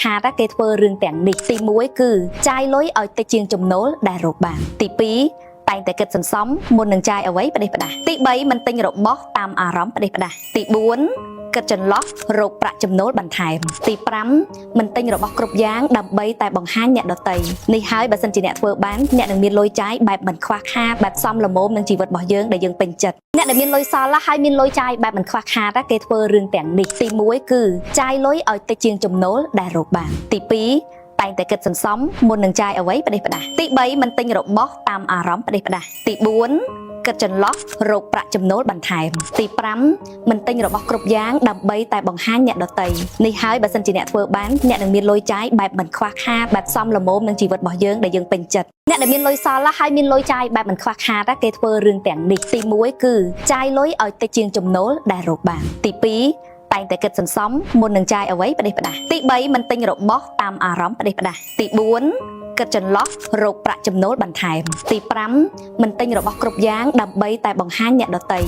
ខាតគេធ្វើរឿងទាំងនេះទី1គឺចាយលុយឲ្យតិចជាងចំណូលដែលរកបានទី2តែងតែគិតសន្សំមុននឹងចាយអ្វីផ្ដេសផ្ដាស់ទី3មិនទិញរបស់តាមអារម្មណ៍ផ្ដេសផ្ដាស់ទី4គិតចន្លោះរកប្រាក់ចំណូលបន្ថែមទី5មិនទិញរបស់គ្រប់យ៉ាងដើម្បីតែបង្ហាញអ្នកដទៃនេះហើយបើសិនជាអ្នកធ្វើបានអ្នកនឹងមានលុយចាយបែបមិនខ្វះខាតបែបសមល្មមនឹងជីវិតរបស់យើងដែលយើងពេញចិត្តអ្នកដែលមានលុយសល់ហើយមានលុយចាយបែបមិនខ្វះខាតគេធ្វើរឿងទាំងនេះទី1គឺចាយលុយឲ្យតិចជាងចំណូលដែលរកបានទី2តែងតែគិតសន្សំមុននឹងចាយអ្វីផ្ដេសផ្ដាស់ទី3មិនទិញរបស់តាមអារម្មណ៍ផ្ដេសផ្ដាស់ទី4គិតចន្លោះរកប្រាក់ចំណូលបន្ថែមទី5មិនទិញរបស់គ្រប់យ៉ាងដើម្បីតែបង្ហាញអ្នកដទៃនេះហើយបើសិនជាអ្នកធ្វើបានអ្នកនឹងមានលុយចាយបែបមិនខ្វះខាតបែបសមល្មមនឹងជីវិតរបស់យើងដែលយើងពេញចិត្តអ្នកដែលមានលុយសល់ហើយមានលុយចាយបែបមិនខ្វះខាតគេធ្វើរឿងទាំងនេះទី1គឺចាយលុយឲ្យតិចជាងចំណូលដែលរកបានទី2តែងតែគិតសន្សំមុននឹងចាយអ្វីផ្ដេសផ្ដាស់ទី3មិនទិញរបស់តាមអារម្មណ៍ផ្ដេសផ្ដាស់ទី4គិតចន្លោះរកប្រាក់ចំណូលបន្ថែមទី5មិនទិញរបស់គ្រប់យ៉ាងដើម្បីតែបង្ហាញអ្នកដទៃ